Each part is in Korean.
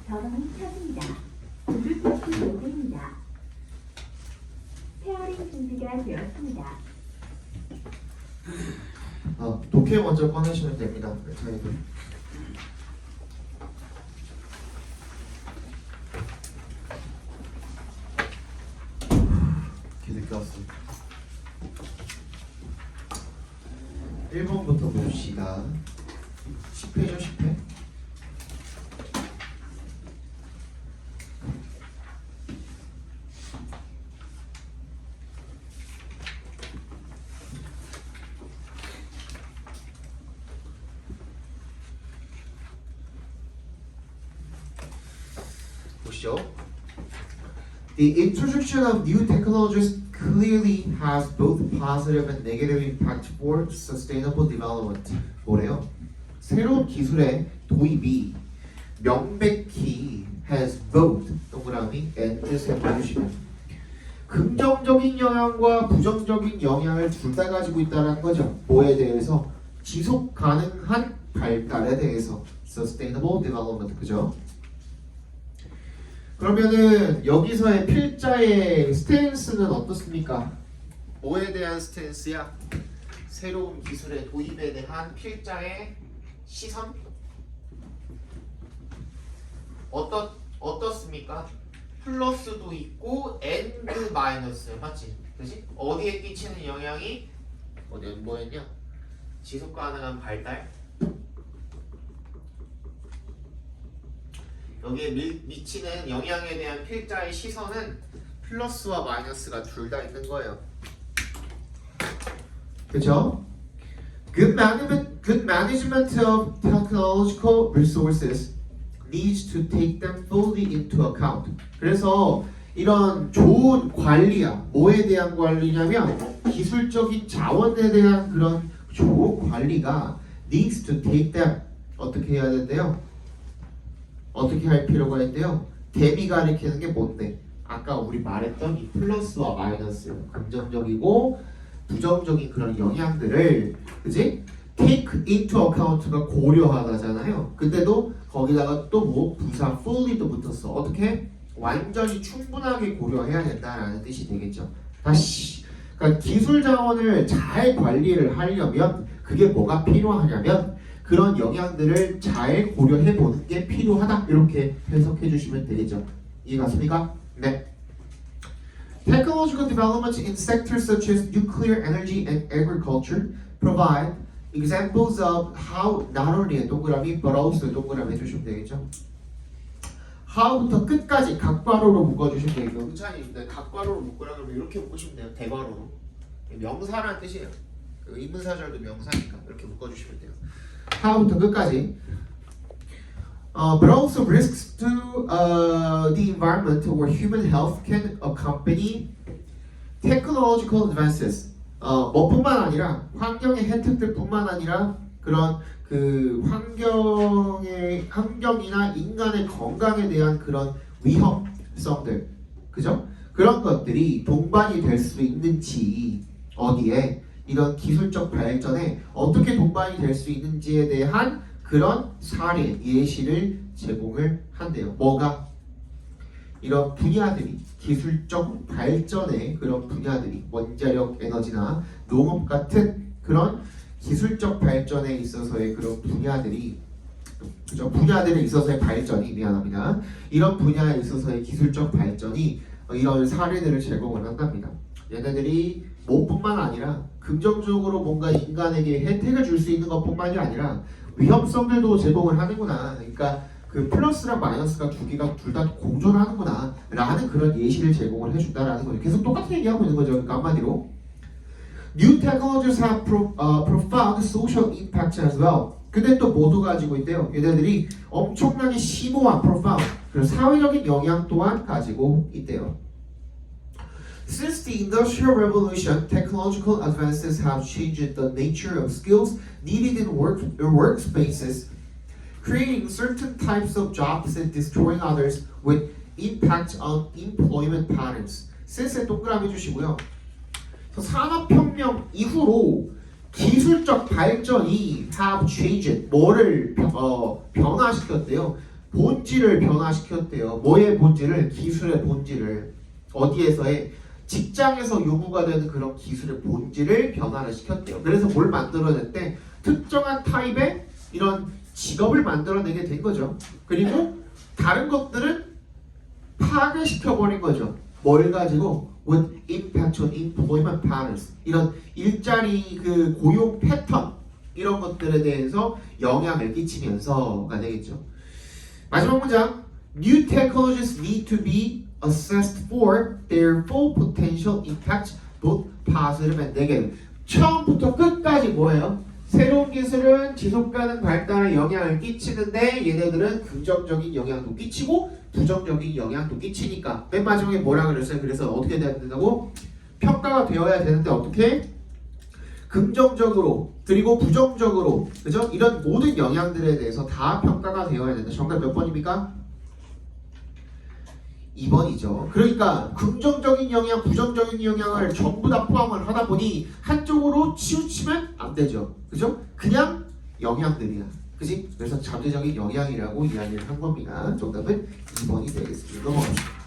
전원이 켜집니다. 블루투스 모드입니다. 페어링 준비가 되었습니다. 독해 먼저 꺼내시면 됩니다. 저희들. 늦게 왔습니다. 1번부터 봅시다. 10회죠, 10회. 보시죠. The introduction of new technologies clearly has both positive and negative impact for sustainable development. 뭐래요? 새로운 기술의 도입이 명백히 has both 동그라미 and 해주시면 긍정적인 영향과 부정적인 영향을 둘 다 가지고 있다는 거죠. 뭐에 대해서? 지속 가능한 발달에 대해서 sustainable development. 그죠? 그러면은 여기서의 필자의 스탠스는 어떻습니까? 뭐에 대한 스탠스야? 새로운 기술의 도입에 대한 필자의 시선? 어떻습니까? 플러스도 있고 and 마이너스 맞지? 그지? 어디에 끼치는 영향이 뭐였냐? 지속 가능한 발달. 여기에 미치는 영향에 대한 필자의 시선은 플러스와 마이너스가 둘 다 있는 거예요. 그렇죠? Good management of technological resources needs to take them fully into account. 그래서 이런 좋은 관리야. 뭐에 대한 관리냐면 기술적인 자원에 대한 그런 좋은 관리가 needs to take them 어떻게 해야 된대요? 어떻게 할 필요가 있대요? 대비 가리키는 게 뭔데? 아까 우리 말했던 이 플러스와 마이너스 긍정적이고 부정적인 그런 영향들을 그지? take into account가 고려하다잖아요. 근데도 거기다가 또 뭐 부사 fully도 붙었어. 어떻게? 완전히 충분하게 고려해야 된다라는 뜻이 되겠죠. 다시 그러니까 기술 자원을 잘 관리를 하려면 그게 뭐가 필요하냐면 그런 영향들을 잘 고려해 보는 게 필요하다. 이렇게 해석해 주시면 되겠죠. 이해갔습니까? 네. Technological developments in sectors such as nuclear energy and agriculture provide examples of how not only 동그라미 but also 동그라미 해주시면 되겠죠. how부터 끝까지 각괄호로 묶어주시면 되겠고 은찬이 각괄호로 묶으라 그러면 이렇게 묶으시면 돼요. 대괄호로. 명사라는 뜻이에요. 의문사절도 명사니까 이렇게 묶어주시면 돼요. how부터 끝까지. But also risks to the environment or human health can accompany technological advances. 뭐뿐만 아니라 환경의 혜택들뿐만 아니라 그런 그 환경이나 인간의 건강에 대한 그런 위험성들, 그죠? 그런 것들이 동반이 될 수 있는지 어디에 이런 기술적 발전에 어떻게 동반이 될 수 있는지에 대한 그런 사례, 예시를 제공을 한대요. 뭐가? 이런 분야들이 기술적 발전의 그런 분야들이 원자력 에너지나 농업 같은 그런 기술적 발전에 있어서의 그런 분야들이 그죠? 분야들에 있어서의 발전이 미안합니다. 이런 분야에 있어서의 기술적 발전이 이런 사례들을 제공을 한답니다. 얘네들이 뭐뿐만 아니라 긍정적으로 뭔가 인간에게 혜택을 줄 수 있는 것뿐만이 아니라 위험성들도 제공을 하는구나. 그러니까 그 플러스랑 마이너스가 두 개가 둘 다 공존하는구나 라는 그런 예시를 제공을 해준다라는 거죠. 계속 똑같은 얘기하고 있는 거죠. 그러니까 한마디로 New technologies have profound social impact as well. 근데 또 모두 가지고 있대요. 얘네들이 엄청나게 심오한 profound 그리고 사회적인 영향 또한 가지고 있대요. Since the Industrial Revolution, technological advances have changed the nature of skills needed in workspaces, creating certain types of jobs and destroying others with impact on employment patterns. since에 동그라미 주시고요. 산업혁명 이후로 기술적 발전이 have changed 뭐를 변화시켰대요. 본질을 변화시켰대요. 뭐의 본질을? 기술의 본질을. 어디에서의? 직장에서 요구가 되는 그런 기술의 본질을 변화를 시켰대요. 그래서 뭘 만들어냈대? 특정한 타입의 이런 직업을 만들어내게 된 거죠. 그리고 다른 것들은 파괴시켜버린 거죠. 뭘 가지고? With impact on employment patterns. 이런 일자리 그 고용 패턴 이런 것들에 대해서 영향을 끼치면서가 되겠죠. 마지막 문장. New technologies need to be assessed for their full potential impact, both positive and negative. 처음부터 끝까지 뭐예요? 새로운 기술은 지속가능 발달에 영향을 끼치는데 얘네들은 긍정적인 영향도 끼치고 부정적인 영향도 끼치니까 맨 마지막에 뭐라 그랬어요? 그래서 어떻게 돼야 된다고? 평가가 되어야 되는데 어떻게? 긍정적으로 그리고 부정적으로 그죠? 이런 모든 영향들에 대해서 다 평가가 되어야 된다. 정답 몇 번입니까? 2번이죠. 그러니까 긍정적인 영향, 부정적인 영향을 전부 다 포함을 하다 보니 한쪽으로 치우치면 안 되죠. 그죠? 그냥 영향들이야. 그지? 그래서 잠재적인 영향이라고 이야기를 한 겁니다. 정답은 2번이 되겠습니다. 넘어갑시다.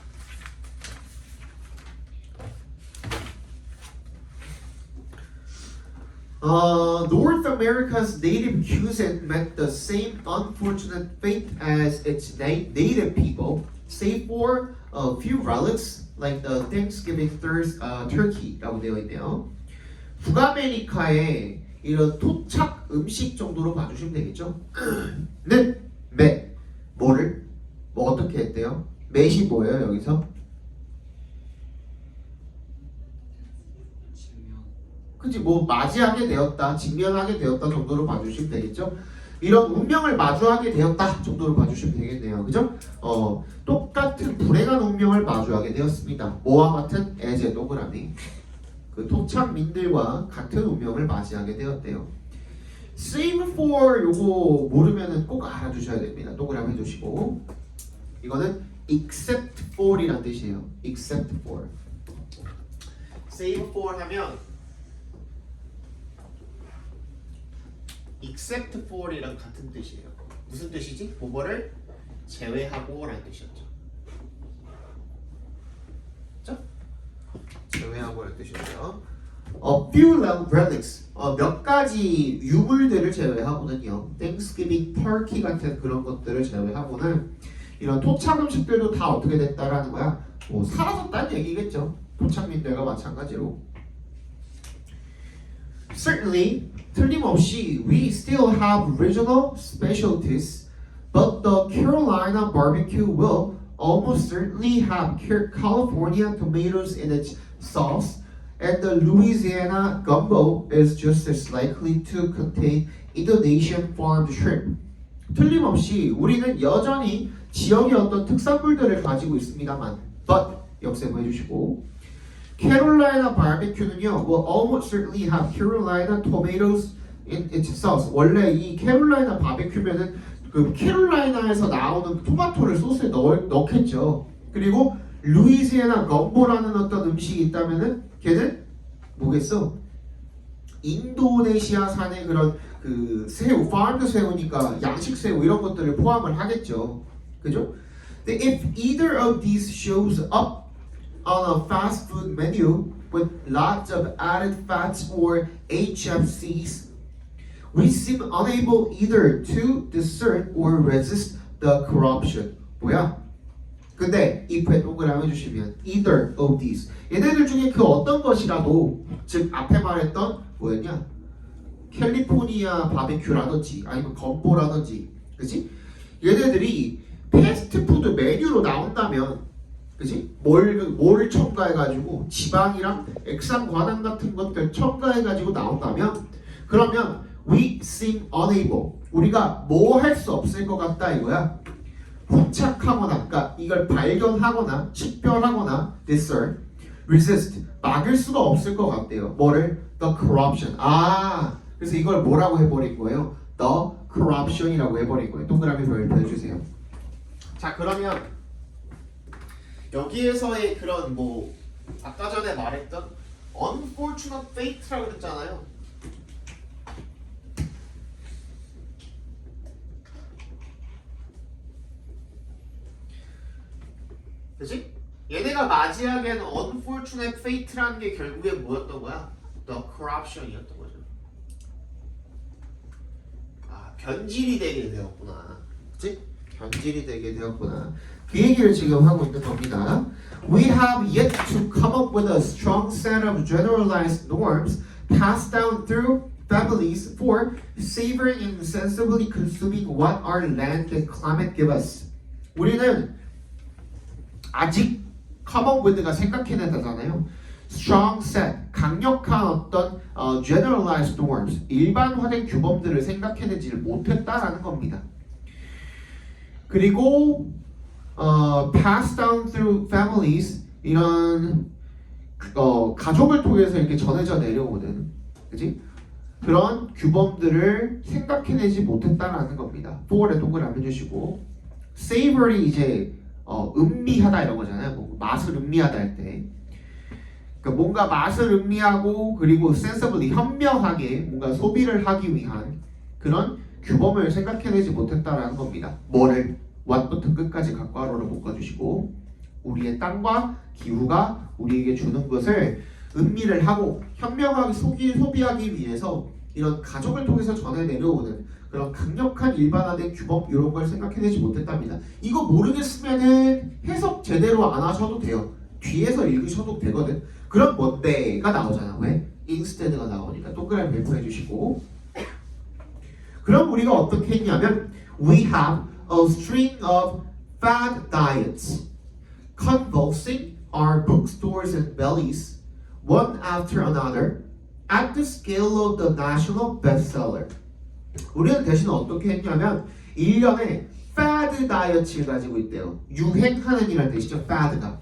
North America's native Cuisine met the same unfortunate fate as its native people, save for a few relics like the Thanksgiving turkey라고 되어 있네요. 북아메리카의 이런 토착 음식 정도로 봐주시면 되겠죠. 는 매 뭐를 뭐 어떻게 했대요? 매시 뭐예요 여기서? 그치 뭐 맞이하게 되었다, 직면하게 되었다 정도로 봐주시면 되겠죠. 이런 운명을 마주하게 되었다 정도로 봐주시면 되겠네요. 그죠? 똑같은 불행한 운명을 마주하게 되었습니다. 뭐와 같은? 에제 동그라미. 그 토착민들과 같은 운명을 맞이하게 되었대요. save for 요거 모르면은 꼭 알아두셔야 됩니다. 동그라미 해주시고 이거는 except for이란 뜻이에요. except for. save for 하면 except for이랑 같은 뜻이에요. 무슨 뜻이지? 그거를 제외하고 라는 뜻이었죠. 그렇죠? 제외하고 라는 뜻이었죠. A few relics, 몇 가지 유물들을 제외하고는요. Thanksgiving turkey 같은 그런 것들을 제외하고는 이런 토착 음식들도 다 어떻게 됐다라는 거야? 뭐 사라졌다는 얘기겠죠. 토착민들과 마찬가지로. Certainly, 틀림없이 we still have regional specialties, but the Carolina barbecue will almost certainly have California tomatoes in its sauce, and the Louisiana gumbo is just as likely to contain Indonesian farmed shrimp. 틀림없이 우리는 여전히 지역의 어떤 특산물들을 가지고 있습니다만, but 역세모 해주시고. 캐롤라이나 바베큐는요, will almost certainly have Carolina tomatoes in its sauce. 원래 이 캐롤라이나 바베큐면은 그 캐롤라이나에서 나오는 토마토를 소스에 넣겠죠. 그리고 루이지애나 건보라는 어떤 음식이 있다면은 걔는 뭐겠어? 인도네시아산의 그런 그 새우, 파르드 새우니까 양식 새우 이런 것들을 포함을 하겠죠. 그죠? If either of these shows up on a fast food menu with lots of added fats or HFCs, we seem unable either to discern or resist the corruption. 뭐야? 근데 if에 동그라미 해주시면 either of these 얘네들 중에 그 어떤 것이라도 즉 앞에 말했던 뭐였냐? 캘리포니아 바베큐라든지 아니면 건보라든지 그치? 얘네들이 패스트푸드 메뉴로 나온다면 그치? 뭘 첨가해가지고 지방이랑 액상과당 같은 것들 첨가해가지고 나온다면 그러면 we seem unable 우리가 뭐 할 수 없을 것 같다 이거야. 후착하거나 그러니까 이걸 발견하거나 식별하거나 discern, resist resist 수가 없을 것 같대요. 뭐를? The corruption. 그래서 이걸 뭐라고 해버린 거예요? The corruption이라고 해버린 거예요. 동그라미 별표해주세요. 자 그러면 여기에서의 그런 뭐 아까 전에 말했던 unfortunate fate라고 그랬잖아요. 그치? 얘네가 맞이하기에는 unfortunate fate라는 게 결국엔 뭐였던 거야? The corruption이었던 거죠. 아, 변질이 되게 되었구나. 그치? 변질이 되게 되었구나. 그 얘기를 지금 하고 있는 겁니다. We have yet to come up with a strong set of generalized norms passed down through families for savoring and sensibly consuming what our land and climate give us. 우리는 아직 come up with가 생각해내다잖아요. strong set, 강력한 어떤 generalized norms, 일반화된 규범들을 생각해내지를 못했다라는 겁니다. 그리고 passed down through families, 이런 가족을 통해서 이렇게 전해져 내려오는, 그지? 그런 규범들을 생각해내지 못했다라는 겁니다. 4에 동그라미 주시고, savory 이제 음미하다 이런 거잖아요. 뭐 맛을 음미하다 할 때, 그러니까 뭔가 맛을 음미하고 그리고 sensibly 현명하게 뭔가 소비를 하기 위한 그런 규범을 생각해내지 못했다라는 겁니다. 뭐를? what부터 끝까지 각괄호로 묶어주시고, 우리의 땅과 기후가 우리에게 주는 것을 음미를 하고 현명하게 소비하기 위해서 이런 가족을 통해서 전해 내려오는 그런 강력한 일반화된 규범 이런 걸 생각해내지 못했답니다. 이거 모르겠으면은 해석 제대로 안 하셔도 돼요. 뒤에서 읽으셔도 되거든. 그럼 뭔데가 나오잖아. 왜? instead가 나오니까 동그라미 배포해 주시고, 그럼 우리가 어떻게 했냐면 we have a string of fad diets convulsing our bookstores and bellies one after another at the scale of the national bestseller. 우리는 대신 어떻게 했냐면 1년에 fad diet를 가지고 있대요. 유행하는 이라는 뜻이죠. fad가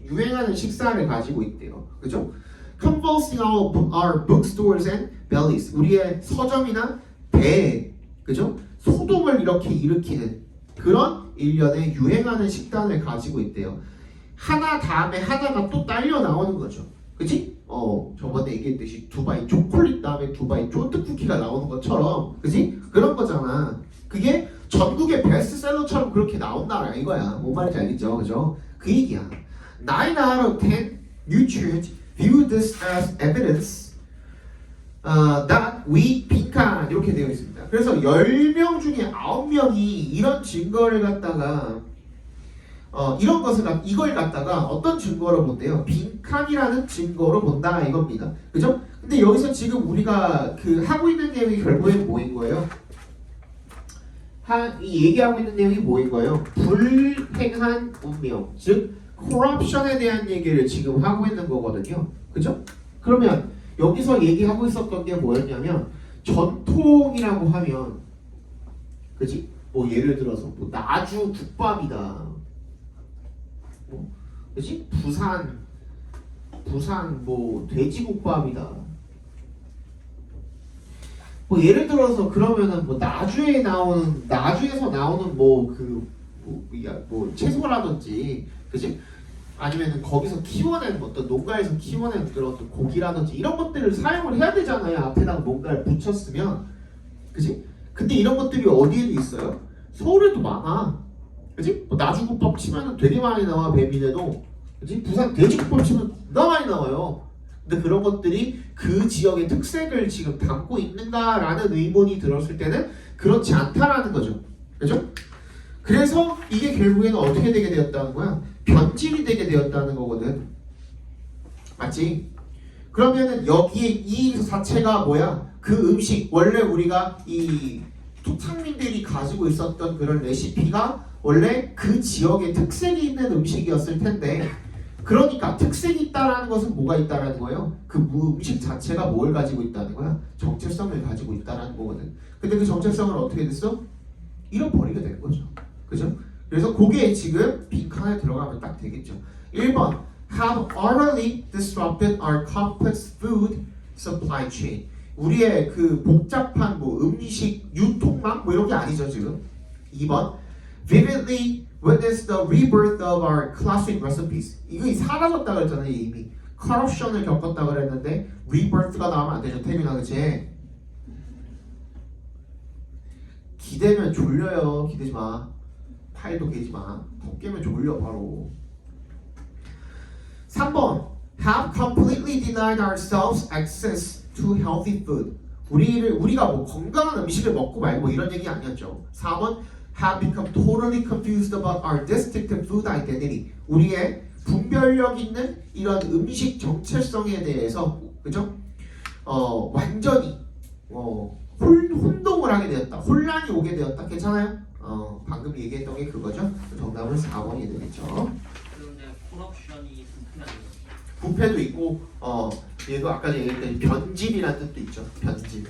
유행하는 식사를 가지고 있대요. 그죠? convulsing our bookstores and bellies, 우리의 서점이나 배, 그죠? 소동을 이렇게 일으키는 그런 1년에 유행하는 식단을 가지고 있대요. 하나 다음에 하나가 또 딸려 나오는 거죠. 그치? 저번에 얘기했듯이 두바이 초콜릿 다음에 두바이 쫀트 쿠키가 나오는 것처럼, 그치? 그런 거잖아. 그게 전국의 베스트셀러처럼 그렇게 나온다라 이거야. 뭔 말인지 알겠죠? 그죠? 그 얘기야. 9 out of 10 nutrients view this as evidence that we 빈칸 이렇게 되어 있습니다. 그래서 10명 중에 9명이 이런 증거를 갖다가 이런 것을 이걸 갖다가 어떤 증거로 본대요? 빈칸이라는 증거로 본다 이겁니다. 그죠? 근데 여기서 지금 우리가 그 하고 있는 내용이 결국엔 뭐인 거예요? 이 얘기하고 있는 내용이 뭐인 거예요? 불행한 운명, 즉 corruption에 대한 얘기를 지금 하고 있는 거거든요. 그죠? 그러면 여기서 얘기하고 있었던 게 뭐였냐면 전통이라고 하면, 그지? 뭐 예를 들어서 뭐 나주 국밥이다. 뭐, 그지? 부산 뭐 돼지국밥이다. 뭐 예를 들어서 그러면은 뭐 나주에서 나오는 뭐 채소라든지, 그지? 아니면은 거기서 키워낸 어떤 농가에서 키워낸 그런 어떤 고기라든지 이런 것들을 사용을 해야 되잖아요. 앞에다가 뭔가를 붙였으면, 그지? 근데 이런 것들이 어디에도 있어요? 서울에도 많아. 그지? 뭐 나주국밥 치면은 되게 많이 나와. 배민에도, 그지? 부산 돼지국밥 치면 너무 많이 나와요. 근데 그런 것들이 그 지역의 특색을 지금 담고 있는가라는 의문이 들었을 때는 그렇지 않다라는 거죠. 그죠? 그래서 이게 결국에는 어떻게 되게 되었다는 거야? 변질이 되게 되었다는 거거든. 맞지? 그러면은 여기에 이 자체가 뭐야? 그 음식, 원래 우리가 이 토착민들이 가지고 있었던 그런 레시피가 원래 그 지역의 특색이 있는 음식이었을 텐데, 그러니까 특색이 있다라는 것은 뭐가 있다라는 거예요? 그 음식 자체가 뭘 가지고 있다는 거야? 정체성을 가지고 있다라는 거거든. 근데 그 정체성을 어떻게 됐어? 잃어버리게 된 거죠. 그죠? 그래서 그게 지금 빈칸에 들어가면 딱 되겠죠. 1번 have utterly disrupted our complex food supply chain. 우리의 그 복잡한 뭐 음식 유통망 뭐 이런 게 아니죠 지금. 2번 vividly witness the rebirth of our classic recipes. 이거 사라졌다 그랬잖아요 이미. corruption을 겪었다 그랬는데 rebirth가 나오면 안 되죠. 태민아 그치? 기대면 졸려요. 기대지 마. 팔도 깨지 마. 더 깨면 졸려 바로. 3번 have completely denied ourselves access to healthy food. 우리가 뭐 건강한 음식을 먹고 말고 뭐 이런 얘기 아니었죠. 4번 have become totally confused about our distinctive food identity. 우리의 분별력 있는 이런 음식 정체성에 대해서 그죠? 완전히 혼동을 하게 되었다. 혼란이 오게 되었다. 괜찮아요? 방금 얘기했던 게 그거죠. 정답은 4번이 되겠죠. 그런데 콜옵션이 부패 아니에요? 부패도 있고 얘도 아까 얘기했던 변질이라는 뜻도 있죠. 변질.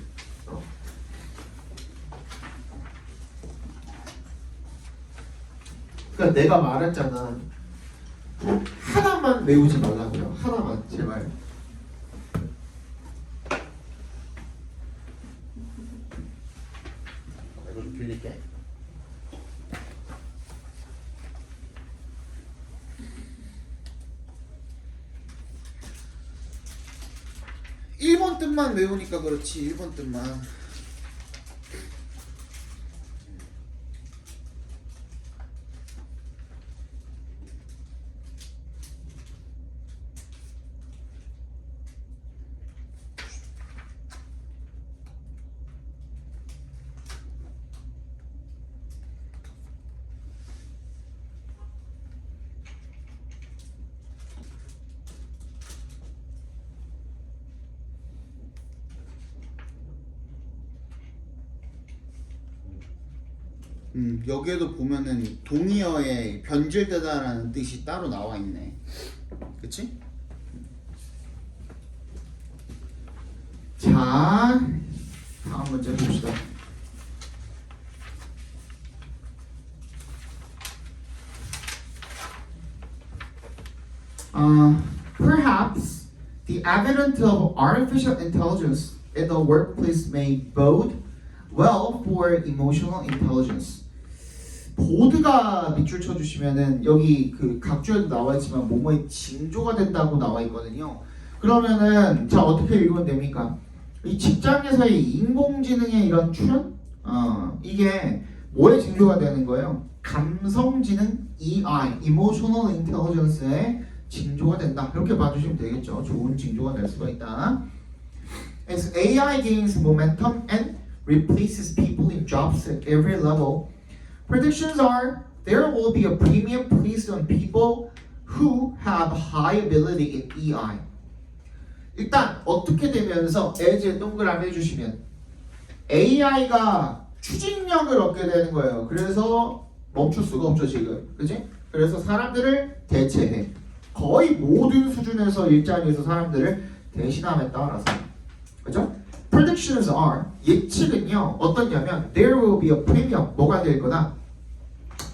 그러니까 내가 말했잖아. 하나만 외우지 말라고요. 하나만 제발. 이거 좀 빌릴게. 일본 뜻만 외우니까 그렇지. 일본 뜻만. 여기에도 보면은 동의어에 변질되다라는 뜻이 따로 나와 있네. 그치? 자, 다음 문제 봅시다. Perhaps the advent of artificial intelligence in the workplace may bode well for emotional intelligence. 보드가 밑줄 쳐주시면은 여기 그 각주에도 나와 있지만 뭐뭐의 징조가 된다고 나와 있거든요. 그러면은 자 어떻게 읽으면 됩니까? 이 직장에서의 인공지능의 이런 출현, 이게 뭐의 징조가 되는 거예요? 감성지능 EI, Emotional Intelligence의 징조가 된다. 이렇게 봐주시면 되겠죠. 좋은 징조가 될 수가 있다. As AI gains momentum and replaces people in jobs at every level, predictions are there will be a premium placed on people who have high ability in EI. 일단 어떻게 되면서 as에 동그라미 해주시면 AI가 추진력을 얻게 되는 거예요. 그래서 멈출 수가 없죠 지금, 그지? 그래서 사람들을 대체해. 거의 모든 수준에서 일자리에서 사람들을 대신함에 따라서, 그죠? Predictions are 예측은요 어떠냐면 there will be a premium 뭐가 될 거다?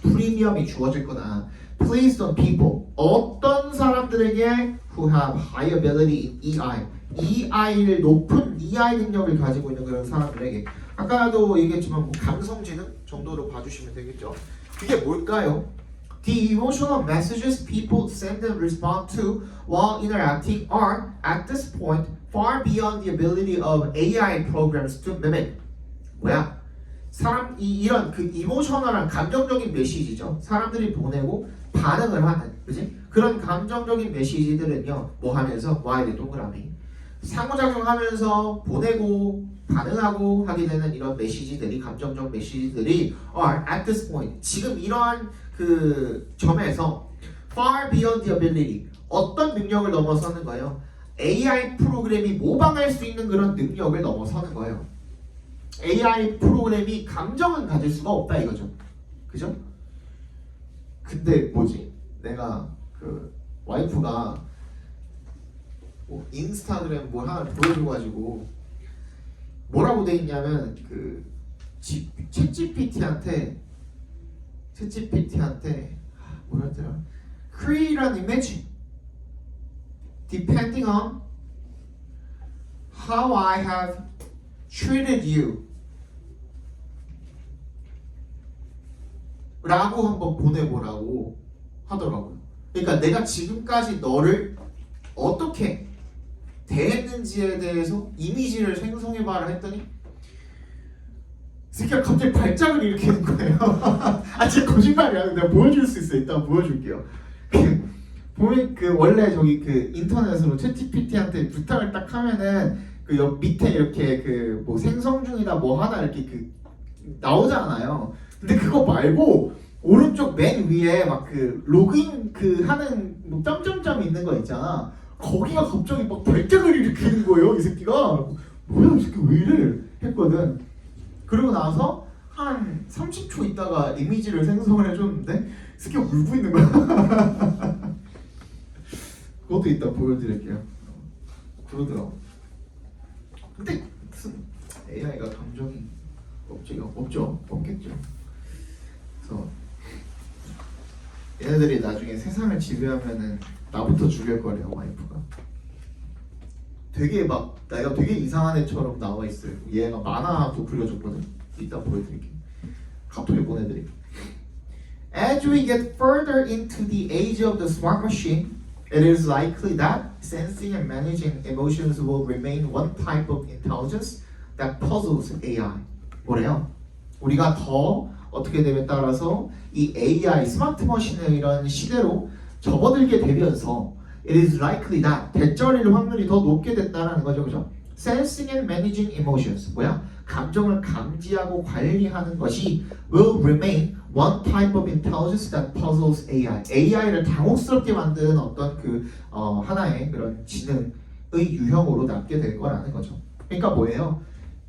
프리미엄이 주어질 거다. Placed on people 어떤 사람들에게 who have high ability in EI EI를 높은 EI 능력을 가지고 있는 그런 사람들에게 아까도 얘기했지만 뭐 감성지능 정도로 봐주시면 되겠죠. 그게 뭘까요? The emotional messages people send and respond to while interacting are at this point far beyond the ability of AI programs to mimic. 뭐야? 이런 그 이모셔널한 감정적인 메시지죠. 사람들이 보내고 반응을 하는, 그지? 그런 감정적인 메시지들은요, 뭐 하면서 Y의 동그라미 상호작용하면서 보내고 반응하고 하게 되는 이런 메시지들이 감정적 메시지들이 are at this point 지금 이러한 그 점에서 far beyond the ability 어떤 능력을 넘어서는 거예요? AI 프로그램이 모방할 수 있는 그런 능력을 넘어서는 거예요. AI 프로그램이 감정은 가질 수가 없다 이거죠. 그죠? 근데 뭐지? 내가 그 와이프가 뭐 인스타그램 뭐 하나 보여줘가지고 뭐라고 돼 있냐면 그 챗GPT한테 뭐였더라? Create an image depending on how I have treated you 라고 한번 보내보라고 하더라고요. 그러니까 내가 지금까지 너를 어떻게 대했는지에 대해서 이미지를 생성해봐라 했더니 새끼가 갑자기 발작을 일으키는 거예요. 아 진짜 거짓말이야. 내가 보여줄 수 있어. 이따 보여줄게요. 보면 그 원래 저기 그 인터넷으로 챗GPT한테 부탁을 딱 하면은 그 옆 밑에 이렇게 그 뭐 생성 중이다 뭐 하나 이렇게 그 나오잖아요. 근데 그거 말고 오른쪽 맨 위에 막 그 로그인 그 하는 뭐 점점점 있는 거 있잖아. 거기가 갑자기 막 발작을 일으키는 거예요. 이 새끼가 뭐야 이 새끼 왜 이래 했거든. 그러고 나서 한 30초 있다가 이미지를 생성을 해줬는데 새끼가 울고 있는 거야. 그것도 이따 보여드릴게요. 그러더라고. 근데 무슨 AI가 감정이 없죠. 없겠죠. 그래서 얘네들이 나중에 세상을 지배하면은 나부터 죽일 거래요, 와이프가. 되게 막 내가 되게 이상한 애처럼 나와 있어요. 얘가 만화도 그려줬거든. 이따 보여드릴게요. 카톡에 보내드릴게요. As we get further into the age of the smart machine, it is likely that sensing and managing emotions will remain one type of intelligence that puzzles AI. 뭐래요? 우리가 더 어떻게 되면 따라서 이 AI 스마트 머신의 이런 시대로 접어들게 되면서 it is likely that 되돌릴 확률이 더 높게 된다는 거죠, 그죠? Sensing and managing emotions 뭐야? 감정을 감지하고 관리하는 것이 will remain one type of intelligence that puzzles AI. AI를 당혹스럽게 만드는 어떤 그 하나의 그런 지능의 유형으로 남게 될 거라는 거죠. 그러니까 뭐예요?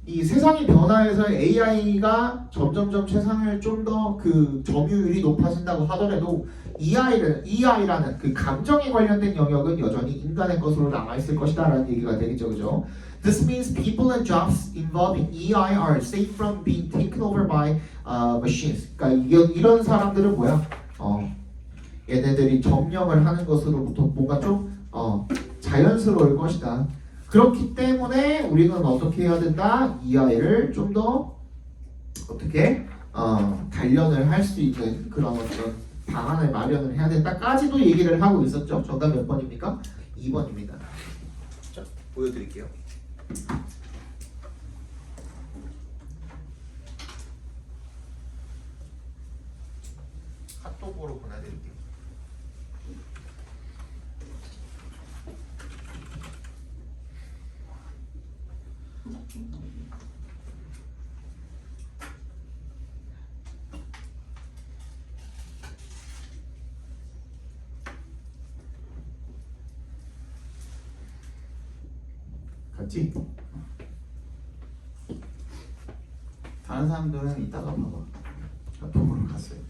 이 세상이 변화해서 AI가 점점점 세상을 좀 더 그 점유율이 높아진다고 하더라도 EI라는 그 감정에 관련된 영역은 여전히 인간의 것으로 남아 있을 것이다라는 얘기가 되겠죠, 그죠? This means people and jobs involved in EI are safe from being taken over by machines. 그러니까 이런 사람들은 뭐야? 얘네들이 점령을 하는 것으로부터 뭔가 좀 자연스러울 것이다. 그렇기 때문에 우리는 어떻게 해야 된다? EI를 좀 더 어떻게 단련을 할 수 있는 그런 어떤 방안을 마련을 해야 된다까지도 얘기를 하고 있었죠. 정답 몇 번입니까? 2번입니다. 자, 보여드릴게요. 카톡으로 보내드릴게요. 갔지? 다른 사람들은 이따가 봐봐. 카톡으로 갔어요.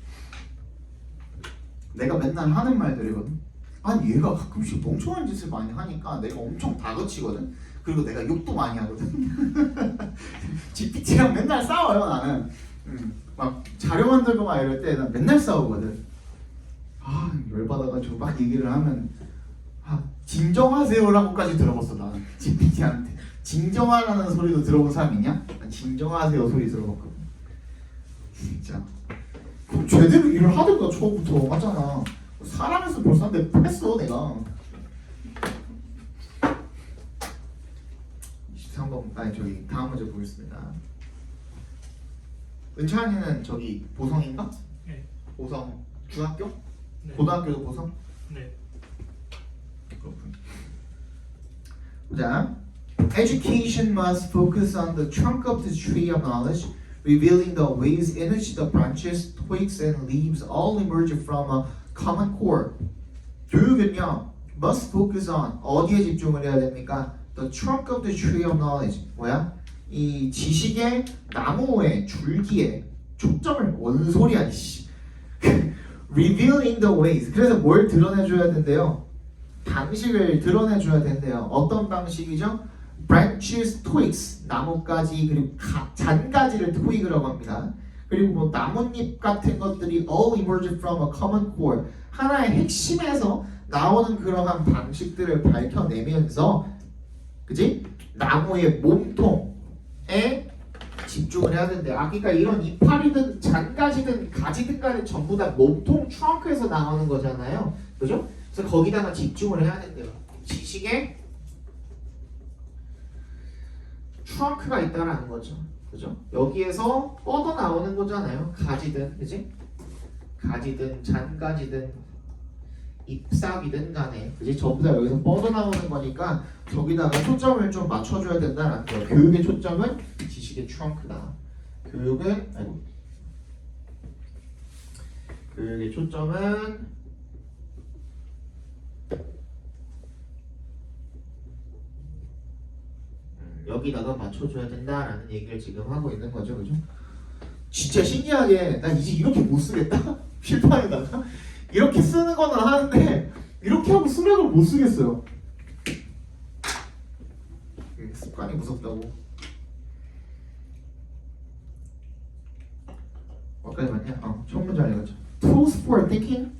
내가 맨날 하는 말들이거든. 아니 얘가 가끔씩 멍청한 짓을 많이 하니까 내가 엄청 다그치거든. 그리고 내가 욕도 많이 하거든. GPT랑 맨날 싸워요 나는. 막 자료 만들고 막 이럴 때 난 맨날 싸우거든. 아 열받아가지고 막 얘기를 하면 진정하세요라고까지 들어봤어 나는. GPT한테 진정하라는 소리도 들어본 사람 있냐? 난 진정하세요 소리 들어봤거든. 진짜 그럼 제대로 일을 하든가 처음부터. 맞잖아. 사람에서 벌써 한 대 했어 내가. 23번 아니 저기 다음 문제 보겠습니다. 은찬이는 저기 보성인가? 네. 보성 중학교? 네. 고등학교도 보성? 네. 그렇군. 자, education must focus on the trunk of the tree of knowledge, revealing the ways in which the branches, twigs, and leaves all emerge from a common core. 교육은요, must focus on 어디에 집중을 해야 됩니까? The trunk of the tree of knowledge. 뭐야? 이 지식의 나무의 줄기에 초점을 뭔 소리야 이씨. Revealing the ways. 그래서 뭘 드러내줘야 된대요? 방식을 드러내줘야 된대요. 어떤 방식이죠? branches, twigs, 나뭇가지 그리고 잔가지를 twig라고 합니다. 그리고 뭐 나뭇잎 같은 것들이 all emerge from a common core. 하나의 핵심에서 나오는 그러한 방식들을 밝혀내면서, 그지? 나무의 몸통에 집중을 해야 되는데, 그러니까 이런 이파리든 잔가지든 가지든 간에 전부 다 몸통 트렁크에서 나오는 거잖아요, 그죠? 그래서 거기다가 집중을 해야 된대요. 지식의 트렁크가 있다라는 거죠. 그죠? 여기에서 뻗어 나오는 거잖아요. 가지든, 그지? 가지든 잔가지든 잎사귀든 간에, 그지? 전부 다 여기서 뻗어 나오는 거니까 저기다가 초점을 좀 맞춰줘야 된다는 거예요. 교육의 초점은 지식의 트렁크다. 교육의 초점은 여기다가 맞춰줘야 된다라는 얘기를 지금 하고 있는 거죠, 그죠? 진짜 신기하게 난 이제 이렇게 못 쓰겠다. 필판에다가 이렇게 쓰는 거는 하는데 이렇게 하고 쓰려고 못 쓰겠어요. 습관이 무섭다고. 어까지 맞냐? 첫 문제 알려줬죠. Tools for thinking.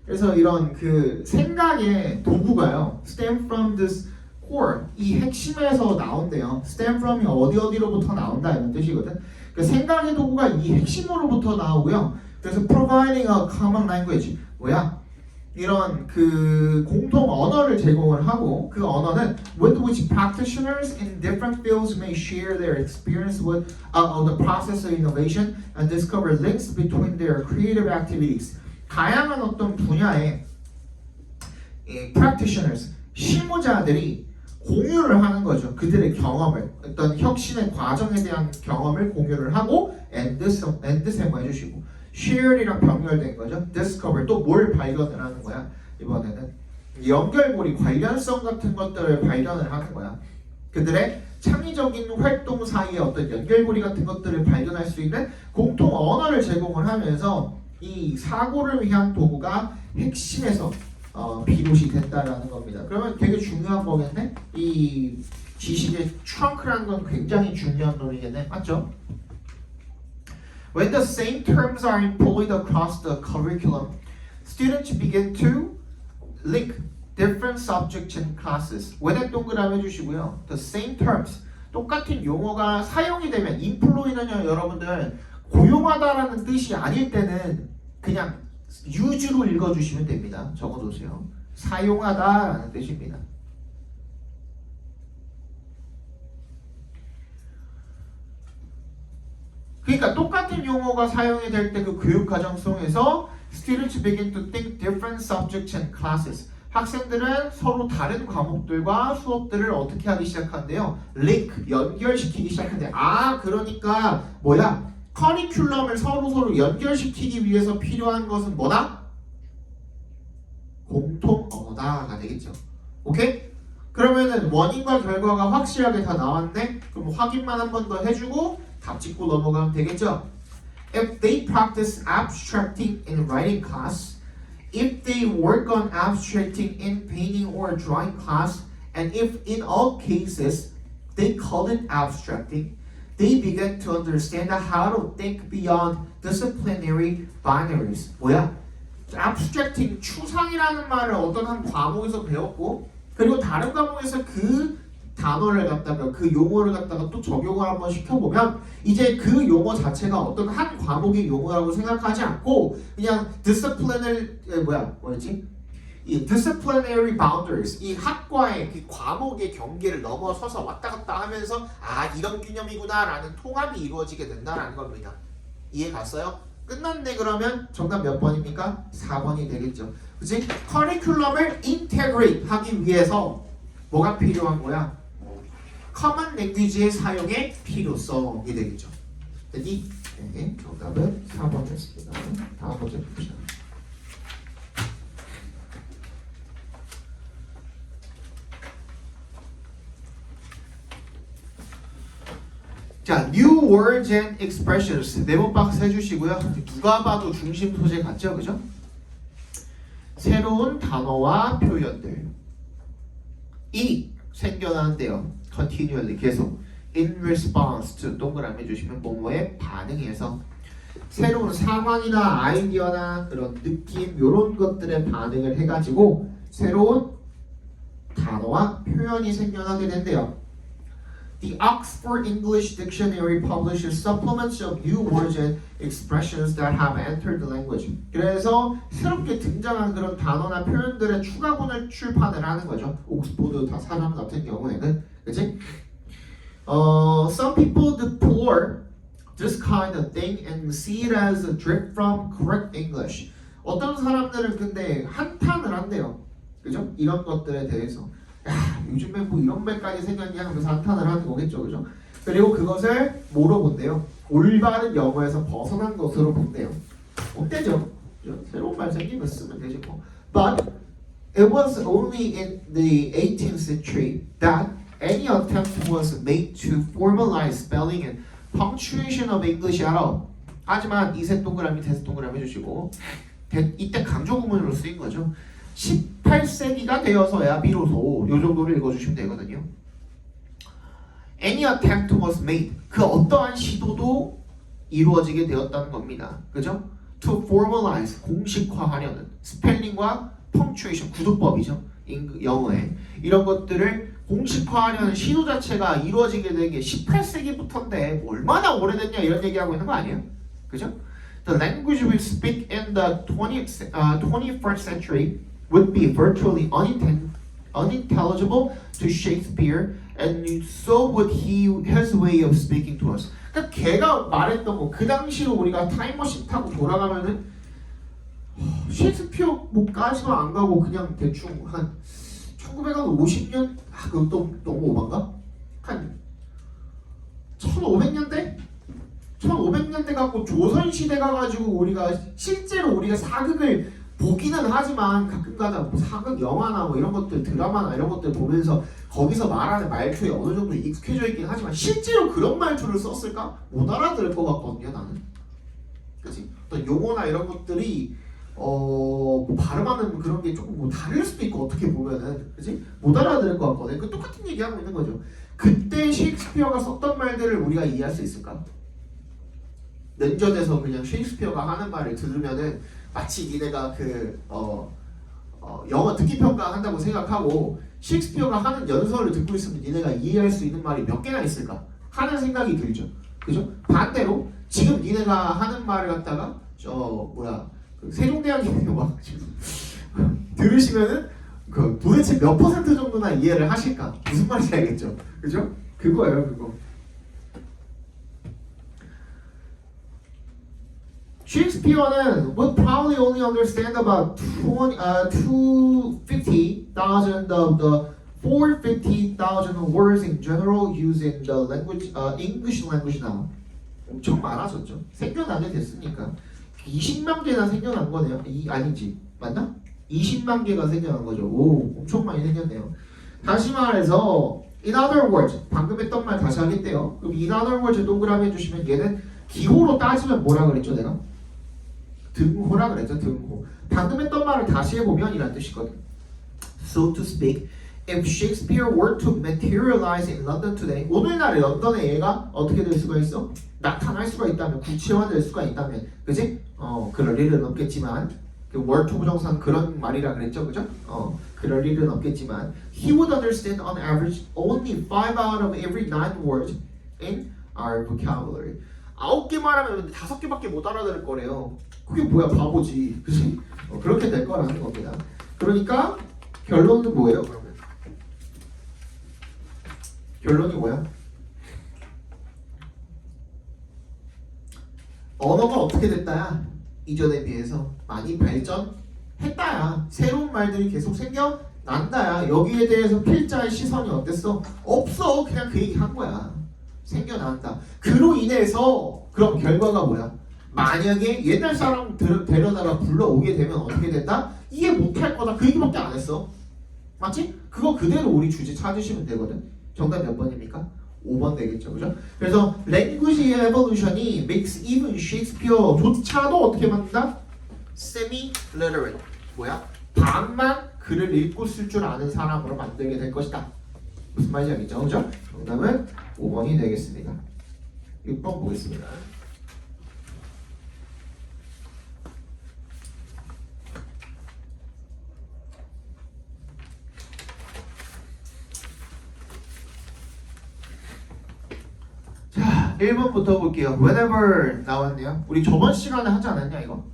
그래서 이런 그 생각의 도구가요. Stem from this core. 이 핵심에서 나온대요. Stem from이 어디로부터 나온다 이런 뜻이거든. 그 생각의 도구가 이 핵심으로부터 나오고요. 그래서 providing a common language. 뭐야? 이런 그 공통 언어를 제공을 하고 그 언어는 with which practitioners in different fields may share their experience with the process of innovation and discover links between their creative activities. 다양한 어떤 분야의 practitioners, 실무자들이 공유를 하는 거죠. 그들의 경험을, 어떤 혁신의 과정에 대한 경험을 공유를 하고 and 세모해 주시고 share이랑 병렬된 거죠. discover 또 뭘 발견을 하는 거야. 이번에는 연결고리 관련성 같은 것들을 발견을 하는 거야. 그들의 창의적인 활동 사이에 어떤 연결고리 같은 것들을 발견할 수 있는 공통 언어를 제공을 하면서 이 사고를 위한 도구가 핵심에서 비롯이 된다라는 겁니다. 그러면 되게 중요한 거겠네. 이 지식의 트렁크라는 건 굉장히 중요한 놈이겠네. 맞죠? When the same terms are employed across the curriculum, students begin to link different subjects and classes. when 동그라미 해주시고요. The same terms, 똑같은 용어가 사용이 되면 employ는요, 여러분들 고용하다라는 뜻이 아닐 때는 그냥 use로 읽어주시면 됩니다. 적어두세요. 사용하다라는 뜻입니다. 그러니까 똑같은 용어가 사용이 될 때 그 교육 과정 속에서 students begin to think different subjects and classes. 학생들은 서로 다른 과목들과 수업들을 어떻게 하기 시작한대요? link, 연결시키기 시작한대. 그러니까 뭐야? 커리큘럼을 서로 연결시키기 위해서 필요한 것은 뭐다? 공통 언어다가 되겠죠. 오케이? 그러면은 원인과 결과가 확실하게 다 나왔네? 그럼 확인만 한 번 더 해주고 답 짓고 넘어가면 되겠죠? If they practice abstracting in writing class, if they work on abstracting in painting or drawing class, and if in all cases they call it abstracting, they begin to understand how to think beyond disciplinary binaries. 뭐야? abstracting, 추상이라는 말을 어떤 한 과목에서 배웠고 그리고 다른 과목에서 그 단어를 갖다가 그 용어를 갖다가 또 적용을 한번 시켜보면 이제 그 용어 자체가 어떤 한 과목의 용어라고 생각하지 않고 그냥 이 disciplinary boundaries, 이 학과의 그 과목의 경계를 넘어서서 왔다 갔다 하면서 이런 개념이구나라는 통합이 이루어지게 된다는 겁니다. 이해 갔어요? 끝났네. 그러면 정답 몇 번입니까? 4번이 되겠죠. 그치? 커리큘럼을 인테그레이트 하기 위해서 뭐가 필요한 거야? 커먼 랭귀지의 사용의 필요성이 되겠죠. 됐니? 네, 정답은 4번이었습니다. 다음 문제 봅시다. 자, new words and expressions 네모 박스 해주시고요. 누가 봐도 중심 소재 같죠, 그죠? 새로운 단어와 표현들 이 생겨나는데요. continually 계속 in response to 동그라미 해주시면 뭐뭐에 반응해서 새로운 상황이나 아이디어나 그런 느낌 이런 것들에 반응을 해가지고 새로운 단어와 표현이 생겨나게 된대요. The Oxford English Dictionary publishes supplements of new words and expressions that have entered the language. 그래서 새롭게 등장한 그런 단어나 표현들의 추가본을 출판을 하는 거죠. 옥스포드 사전 같은 경우에는, 그치? Some people deplore this kind of thing and see it as a drift from correct English. 어떤 사람들은 근데 한탄을 한대요. 그죠? 이런 것들에 대해서. 야, 요즘에 뭐 이런 말까지 생겼냐 하면서 한탄을 하는 거겠죠. 그죠? 그리고 그것을 뭐로 본대요? 올바른 영어에서 벗어난 것으로 본대요. 어때죠? 새로운 말 생기면 쓰면 되지 뭐. But it was only in the 18th century that any attempt was made to formalize spelling and punctuation of English at all. 하지만 이세 동그라미 대세 동그라미 해주시고 이때 강조 구문으로 쓰인 거죠. 18세기가 되어서야 비로소 이 정도를 읽어주시면 되거든요. Any attempt was made. 그 어떠한 시도도 이루어지게 되었다는 겁니다. 그죠? To formalize, 공식화하려는 스펠링과 punctuation, 구두법이죠. 영어에 이런 것들을 공식화하려는 시도 자체가 이루어지게 된 게 18세기부터인데 얼마나 오래됐냐 이런 얘기하고 있는 거 아니에요? 그죠? The language we speak in the 21st century would be virtually unintelligible to Shakespeare, and so would his way of speaking to us. 그러니까 걔가 말했던 거, 그 당시로 우리가 타임머신 타고 돌아가면은 셰익스피어 뭐까지도 안 가고 그냥 대충 한 1950년? 그것도 너무 오반가? 한 1500년대? 1500년대 갖고 조선시대 가가지고 우리가 실제로 우리가 사극을 보기는 하지만 가끔가다 뭐 사극 영화나 뭐 이런 것들 드라마나 이런 것들 보면서 거기서 말하는 말투에 어느 정도 익숙해져 있긴 하지만 실제로 그런 말투를 썼을까? 못 알아들을 것 같거든요 나는. 그치? 어떤 용어나 이런 것들이 뭐 발음하는 그런 게 조금 뭐 다를 수도 있고 어떻게 보면은 그치? 못 알아들을 것 같거든. 그 똑같은 얘기하고 있는 거죠. 그때 셰익스피어가 썼던 말들을 우리가 이해할 수 있을까? 면전에서 그냥 셰익스피어가 하는 말을 들으면은 마치 니네가 영어 듣기 평가 한다고 생각하고 셰익스피어가 하는 연설을 듣고 있으면 니네가 이해할 수 있는 말이 몇 개나 있을까 하는 생각이 들죠. 그죠? 반대로 지금 니네가 하는 말을 갖다가 그 세종대왕님이 와가지고 들으시면은 그 도대체 몇 퍼센트 정도나 이해를 하실까? 무슨 말인지 알겠죠? 그죠? 그거예요, 그거. Shakespeare는 would probably only understand about 250,000 of the 450,000 words in general used in the language, English language now. 엄청 많아졌죠. 생겨나게 됐으니까 20만 개나 생겨난 거네요. 아니지, 맞나? 20만 개가 생겨난 거죠. 오, 엄청 많이 생겼네요. 다시 말해서 in other words, 방금 했던 말 다시 하겠대요. 그럼 in other words 동그라미 해주시면 얘는 기호로 따지면 뭐라 그랬죠, 내가? 등호라 그랬죠, 등호. 방금 했던 말을 다시 해보면 이란 뜻이거든. So to speak, if Shakespeare were to materialize in London today, 오늘날의 런던의 얘가 어떻게 될 수가 있어? 나타날 수가 있다면, 구체화될 수가 있다면, 그지? 그럴 일은 없겠지만, 그 were to 부정사는 그런 말이라 그랬죠, 그죠? 그럴 일은 없겠지만, he would understand on average only 5 out of every 9 words in our vocabulary. 9개 말하면 5개밖에 못 알아들을 거래요. 그게 뭐야, 바보지, 그치? 그렇게 될 거라는 겁니다. 그러니까 결론은 뭐예요, 그러면? 결론이 뭐야? 언어가 어떻게 됐다야? 이전에 비해서 많이 발전했다야. 새로운 말들이 계속 생겨난다야. 여기에 대해서 필자의 시선이 어땠어? 없어. 그냥 그 얘기 한 거야. 생겨난다. 그로 인해서 그럼 결과가 뭐야? 만약에 옛날 사람 데려다가 불러오게 되면 어떻게 된다? 이해 못할 거다. 그 얘기밖에 안 했어. 맞지? 그거 그대로 우리 주제 찾으시면 되거든. 정답 몇 번입니까? 5번 되겠죠, 그죠? 그래서 language evolution이 makes even Shakespeare조차도 어떻게 만든다? semi-literate. 뭐야? 반만 글을 읽고 쓸 줄 아는 사람으로 만들게 될 것이다. 무슨 말인지 알겠죠, 그죠? 정답은 5번이 되겠습니다. 6번 보겠습니다. 자, 1번부터 볼게요. Whenever 나왔네요. 우리 저번 시간에 하지 않았냐 이거?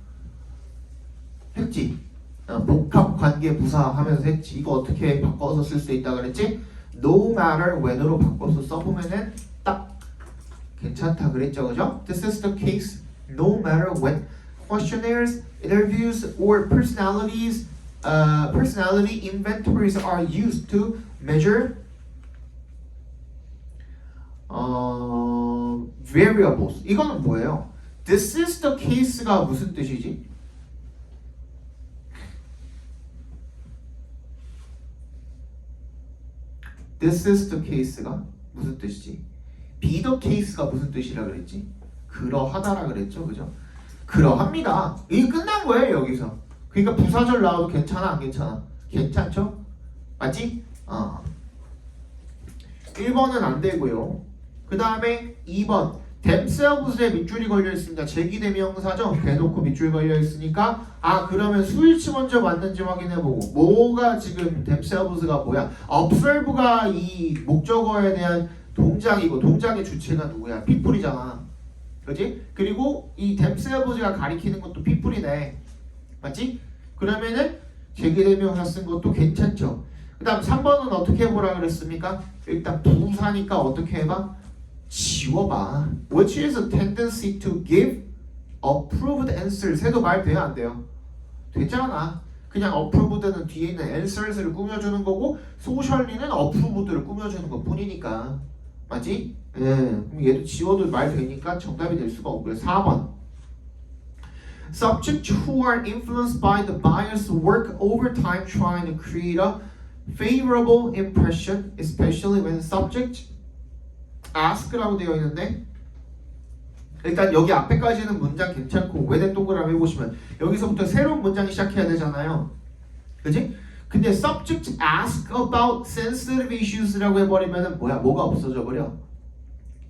했지? 복합 관계 부사 하면서 했지. 이거 어떻게 바꿔서 쓸 수 있다 그랬지? no matter when으로 바꿔서 써보면은 딱 괜찮다 그랬죠, 그죠? This is the case no matter when questionnaires, interviews, or personality inventories are used to measure variables. 이거는 뭐예요? This is the case가 무슨 뜻이지? This is the case가 무슨 뜻이지? Be the case가 무슨 뜻이라 그랬지? 그러하다라 그랬죠, 그죠? 그러합니다. 이게 끝난 거예요 여기서. 그러니까 부사절 나와도 괜찮아 안 괜찮아? 괜찮죠? 맞지? 1번은 안 되고요. 그 다음에 2번 themselves에 밑줄이 걸려 있습니다. 제기대명사죠. 대놓고 밑줄 걸려 있으니까 그러면 수일치 먼저 맞는지 확인해보고 뭐가 지금 themselves가 뭐야? observe가 이 목적어에 대한 동작이고 동작의 주체가 누구야? people이잖아. 그렇지? 그리고 이 themselves가 가리키는 것도 people이네. 맞지? 그러면은 제기대명사 쓴 것도 괜찮죠. 그 다음 3번은 어떻게 해보라 그랬습니까? 일단 부사니까 어떻게 해봐? 지워봐. Which is a tendency to give approved answers. 해도 말 돼요 안 돼요? 되잖아. 그냥 approved는 뒤에 있는 answers를 꾸며주는 거고 socially는 approved를 꾸며주는 것 뿐이니까. 맞지? 그럼 얘도 지워도 말 되니까 정답이 될 수가 없고요. 4번 Subjects who are influenced by the bias work overtime trying to create a favorable impression, especially when subject ask라고 되어 있는데 일단 여기 앞에까지는 문장 괜찮고 왜내 동그라미 해보시면 여기서부터 새로운 문장이 시작해야 되잖아요. 그지? 근데 subject ask about sensitive issues라고 해버리면은 뭐가 없어져 버려?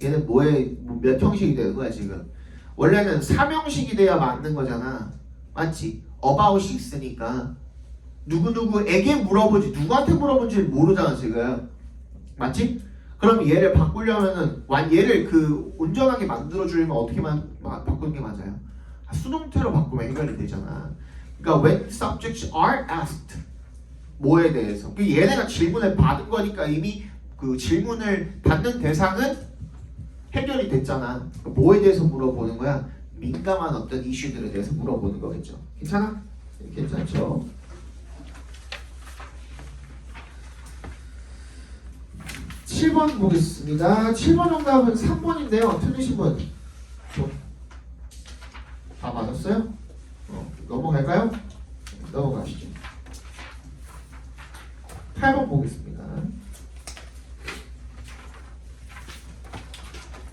얘는 몇 형식이 되는 거야 지금? 원래는 3형식이 돼야 맞는 거잖아. 맞지? about이 있으니까 누구누구에게 물어보지 누구한테 물어본지를 모르잖아 지금. 맞지? 그럼 얘를 바꾸려면은 얘를 온전하게 만들어주려면 어떻게 바꾸는 게 맞아요? 수동태로 바꾸면 해결이 되잖아. 그러니까 when subjects are asked 뭐에 대해서 얘네가 질문을 받은 거니까 이미 그 질문을 받는 대상은 해결이 됐잖아. 뭐에 대해서 물어보는 거야? 민감한 어떤 이슈들에 대해서 물어보는 거겠죠. 괜찮아? 괜찮죠? (7번) 보겠습니다. 7번 정답은 3번인데요. 틀리신 분? 다 맞았어요? 넘어갈까요? 넘어가시죠. 8번 보겠습니다.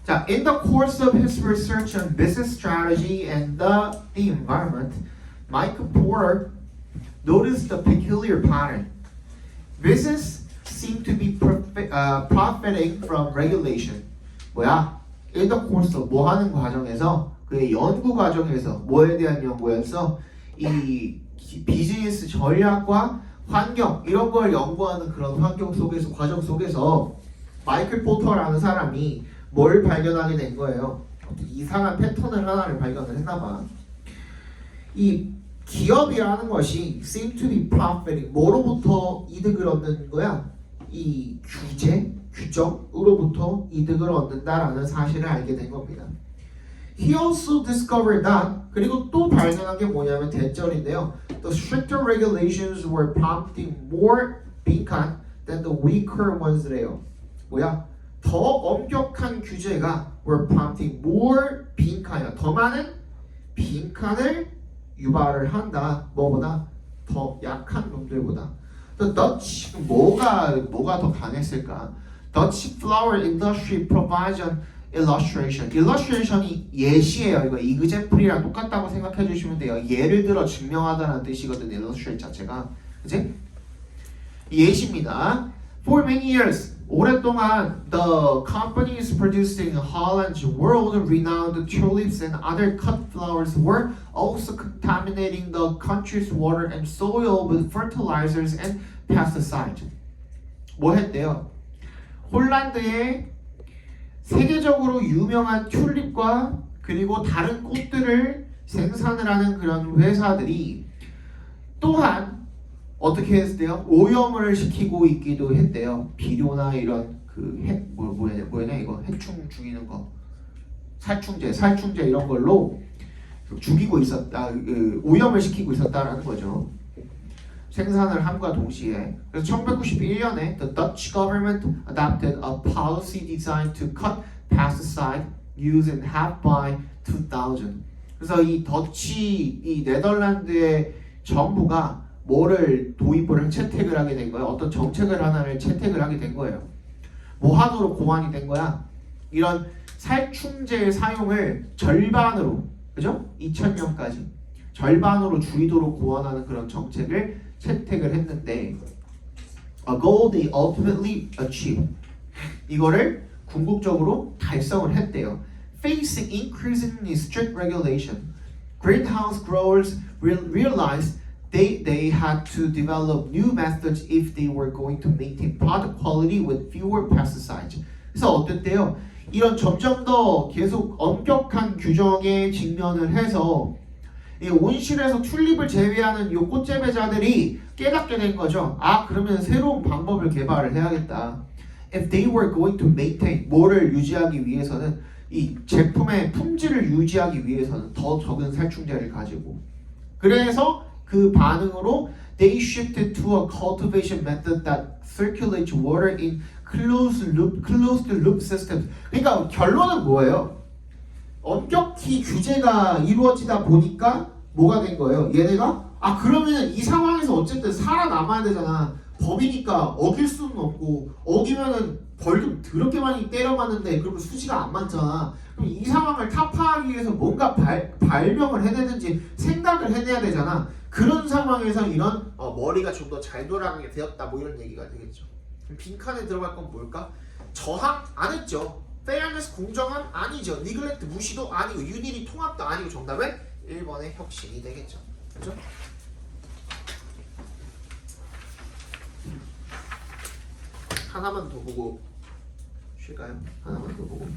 자, in the course of his research on business strategy and the environment, Mike Porter noticed a peculiar pattern. Business seemed to be profiting from regulation. in the course of 뭐 하는 과정에서 그의 연구 과정에서 뭐에 대한 연구였어? 이 비즈니스 전략과 환경 이런 걸 연구하는 그런 환경 속에서 과정 속에서 마이클 포터라는 사람이 뭘 발견하게 된 거예요? 이상한 패턴을 하나를 발견을 했나봐. 이 기업이라는 것이 seem to be profiting 뭐로부터 이득을 얻는 거야? 이 규정으로부터 이득을 얻는다라는 사실을 알게 된 겁니다. He also discovered that 그리고 또 발견한 게 뭐냐면 대절인데요. The stricter regulations were prompting more 빈칸 than the weaker ones래요. 더 엄격한 규제가 were prompting more 빈칸이야. 더 많은 빈칸을 유발을 한다. 뭐보다? 더 약한 놈들보다. The Dutch 뭐가 더 강했을까? Dutch flower industry provides an illustration. illustration이 예시예요. 이거 example이랑 똑같다고 생각해 주시면 돼요. 예를 들어 증명하다라는 뜻이거든요. illustrate 자체가. 그치? 예시입니다. For many years 오랫동안 the companies producing Holland's world-renowned tulips and other cut flowers were also contaminating the country's water and soil with fertilizers and pesticides. 뭐 했대요? 홀란드의 세계적으로 유명한 튤립과 그리고 다른 꽃들을 생산을 하는 그런 회사들이 또한 어떻게 했대요? 오염을 시키고 있기도 했대요. 비료나 이런 뭐냐 이거 해충 죽이는 거 살충제 이런 걸로 죽이고 있었다, 오염을 시키고 있었다라는 거죠. 생산을 함과 동시에. 그래서 1991년에 the Dutch government adopted a policy designed to cut pesticide use in half by 2000. 그래서 이 네덜란드의 정부가 뭐를 채택을 하게 된 거예요? 어떤 정책을 하나를 채택을 하게 된 거예요. 뭐 하도록 고안이 된 거야? 이런 살충제 사용을 절반으로, 그죠? 2000년까지 절반으로 줄이도록 고안하는 그런 정책을 채택을 했는데 a goal they ultimately achieved. 이거를 궁극적으로 달성을 했대요. Facing increasingly strict regulation, greenhouse growers realized they had to develop new methods if they were going to maintain product quality with fewer pesticides. 그래서 어땠대요? 이런 점점 더 계속 엄격한 규정에 직면을 해서 이 온실에서 튤립을 재배하는 이 꽃재배자들이 깨닫게 된 거죠. 아, 그러면 새로운 방법을 개발을 해야겠다. If they were going to maintain, 뭐를 유지하기 위해서는, 이 제품의 품질을 유지하기 위해서는 더 적은 살충제를 가지고. 그래서 그 반응으로 they shifted to a cultivation method that circulates water in closed loop systems. 그러니까 결론은 뭐예요? 엄격히 규제가 이루어지다 보니까 뭐가 된 거예요? 얘네가 그러면 이 상황에서 어쨌든 살아남아야 되잖아. 법이니까 어길 수는 없고, 어기면은 벌금 더럽게 많이 때려맞는데 그러면 수지가 안 맞잖아. 그럼 이 상황을 타파하기 위해서 뭔가 발명을 해내든지 생각을 해내야 되잖아. 그런 상황에서 이런 머리가 좀 더 잘 돌아가게 되었다, 뭐 이런 얘기가 되겠죠. 그럼 빈칸에 들어갈 건 뭘까? 저항 안 했죠. fairness 공정함 아니죠. neglect 무시도 아니고, unity 통합도 아니고, 정답은 1번의 혁신이 되겠죠. 그죠? 하나만 더 보고 쉴까요? 하나만 더 보고.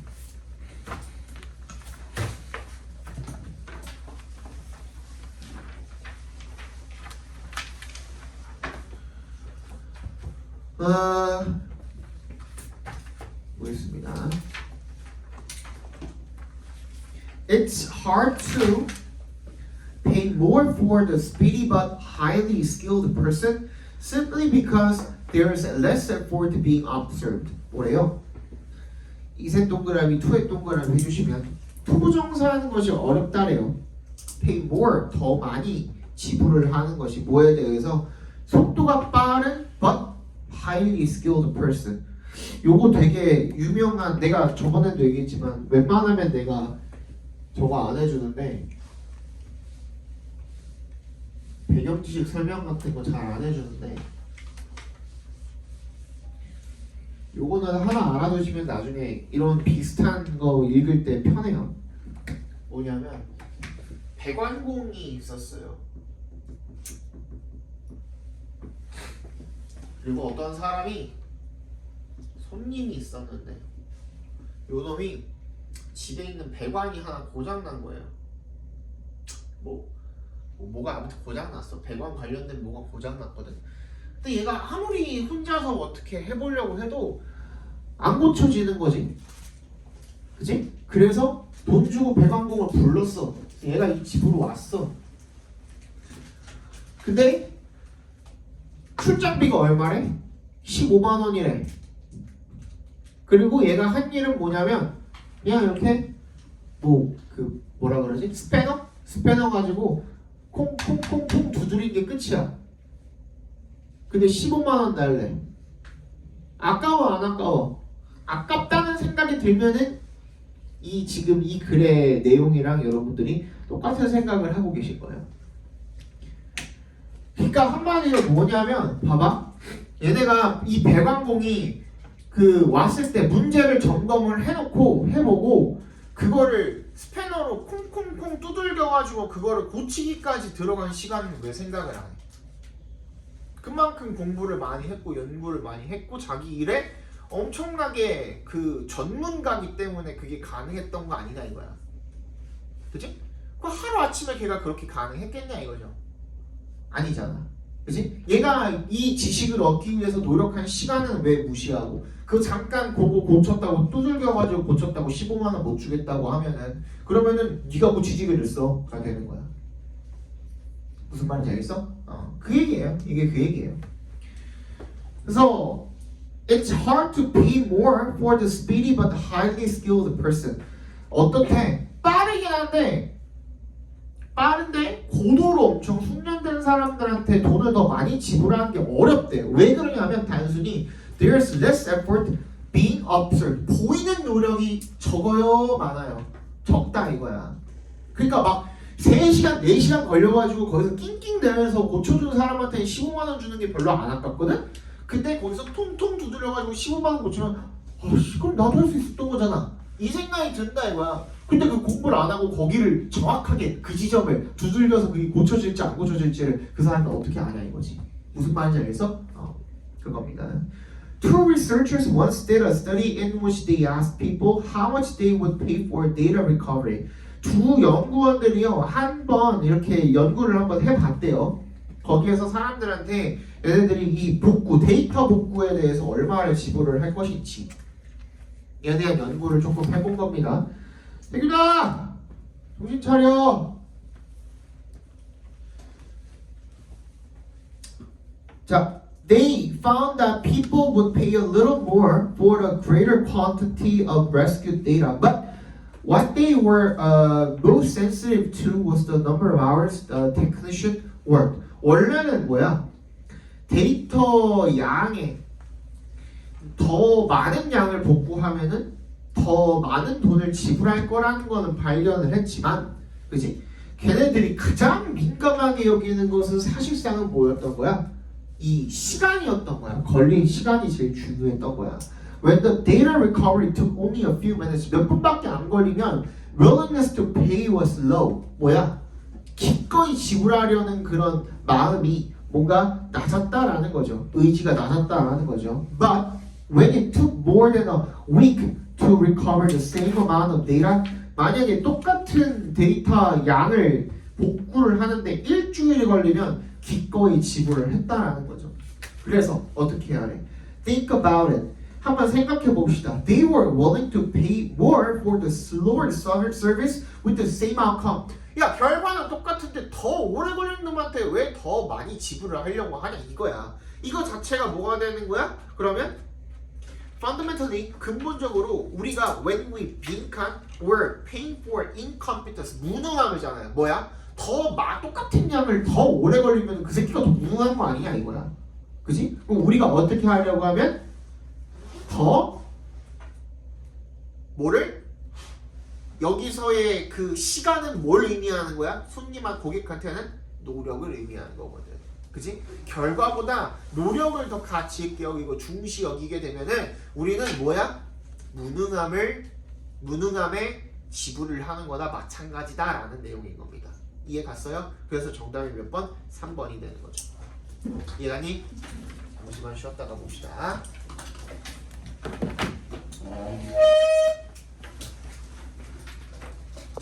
보겠습니다. It's hard to pay more for the speedy but highly skilled person simply because there is less effort being observed. 뭐래요? 이색 동그라미, 투의 동그라미 해주시면 투부정사하는 것이 어렵다래요. Pay more, 더 많이 지불을 하는 것이 뭐에 대해서? 속도가 빠른 but highly skilled person. 요거 되게 유명한, 내가 저번에도 얘기했지만 웬만하면 내가 저거 안 해주는데, 배경 지식 설명 같은 거 잘 안 해주는데, 요거는 하나 알아두시면 나중에 이런 비슷한 거 읽을 때 편해요. 뭐냐면 배관공이 있었어요. 그리고 어떤 사람이 손님이 있었는데 요 놈이 집에 있는 배관이 하나 고장난 거예요. 뭐가 아무튼 고장났어. 배관 관련된 뭐가 고장났거든. 근데 얘가 아무리 혼자서 어떻게 해보려고 해도 안 고쳐지는 거지. 그치? 그래서 돈 주고 배관공을 불렀어. 얘가 이 집으로 왔어. 근데 출장비가 얼마래? 15만 원이래. 그리고 얘가 한 일은 뭐냐면 그냥 이렇게 뭐라 그러지? 스패너 가지고 콩콩콩콩 두드린 게 끝이야. 근데 15만 원 날래. 아까워 안 아까워? 아깝다는 생각이 들면은 지금 이 글의 내용이랑 여러분들이 똑같은 생각을 하고 계실 거예요. 그러니까 한마디로 뭐냐면 봐봐. 얘네가 이 배관공이 왔을 때 문제를 점검을 해보고 그거를 스패너로 콩콩콩 두들겨가지고 그거를 고치기까지 들어간 시간은 왜 생각을 안 해? 그만큼 공부를 많이 했고 연구를 많이 했고 자기 일에 엄청나게 전문가기 때문에 그게 가능했던 거 아니냐 이거야. 그치? 그 하루아침에 걔가 그렇게 가능했겠냐 이거죠. 아니잖아. 그지? 얘가 이 지식을 얻기 위해서 노력한 시간은 왜 무시하고 그 잠깐 그거 고쳤다고 두들겨가지고 고쳤다고 15만 원 못 주겠다고 하면은 그러면은 네가 뭐 지식을 냈어가 되는 거야. 무슨 말인지 알겠어? 그 얘기예요. 이게 그 얘기예요. 그래서 it's hard to pay more for the speedy but highly skilled person. 어떻게? 빠르긴 한데 빠른데 고도로 엄청 숙련된 사람들한테 돈을 더 많이 지불하는 게 어렵대요. 왜 그러냐면 단순히 there's less effort being observed. 보이는 노력이 적어요, 많아요? 적다 이거야. 그러니까 막 3시간, 4시간 걸려가지고 거기서 낑낑대면서 고쳐주는 사람한테 15만 원 주는 게 별로 안 아깝거든? 근데 거기서 통통 두드려가지고 15만 원 고치면 아씨 그럼 나도 할 수 있었던 거잖아. 이 생각이 든다 이거야. 근데 그 공부를 안 하고 거기를 정확하게 그 지점을 두들겨서 그게 고쳐질지 안 고쳐질지를 그 사람은 어떻게 아냐 이거지. 무슨 말인지 알겠어? 그겁니다. Two researchers once did a study in which they asked people how much they would pay for data recovery. 두 연구원들이요 한 번 이렇게 연구를 한번 해봤대요. 거기에서 사람들한테 얘네들이 이 복구, 데이터 복구에 대해서 얼마를 지불을 할 것인지 에 대한 연구를 조금 해본 겁니다. 태균아! 정신 차려! 자, they found that people would pay a little more for a greater quantity of rescued data, but what they were most sensitive to was the number of hours the technician worked. 원래는 뭐야? 데이터 양에 더 많은 양을 복구하면은 더 많은 돈을 지불할 거라는 거는 발견을 했지만, 그지? 걔네들이 가장 민감하게 여기는 것은 사실상은 뭐였던 거야? 이 시간이었던 거야. 걸린 시간이 제일 중요했던 거야. When the data recovery took only a few minutes, 몇 분밖에 안 걸리면 willingness to pay was low. 뭐야? 기꺼이 지불하려는 그런 마음이 뭔가 낮았다라는 거죠. 의지가 낮았다라는 거죠. But when it took more than a week to recover the same amount of data, 만약에 똑같은 데이터 양을 복구를 하는데 일주일이 걸리면 기꺼이 지불을 했다라는 거죠. 그래서 어떻게 해야 해? Think about it. 한번 생각해 봅시다. They were willing to pay more for the slower service with the same outcome. 야, 결과는 똑같은데 더 오래 걸리는 놈한테 왜 더 많이 지불을 하려고 하냐 이거야. 이거 자체가 뭐가 되는 거야? 그러면 fundamentally 근본적으로 우리가 when we 빈칸 we're paying for incompetence 무능함이잖아요. 뭐야? 똑같은 양을 더 오래 걸리면 그 새끼가 더 무능한 거 아니냐 이거야. 그지? 그럼 우리가 어떻게 하려고 하면 더 뭐를 여기서의 그 시간은 뭘 의미하는 거야? 손님한 고객한테는 노력을 의미하는 거거든. 그지? 결과보다 노력을 더 가치 있게 여기고 중시 여기게 되면은 우리는 뭐야? 무능함에 지불을 하는 거나 마찬가지다라는 내용인 겁니다. 이해 갔어요? 그래서 정답이 몇 번? 3번이 되는 거죠. 이해가니? 잠시만 쉬었다가 봅시다.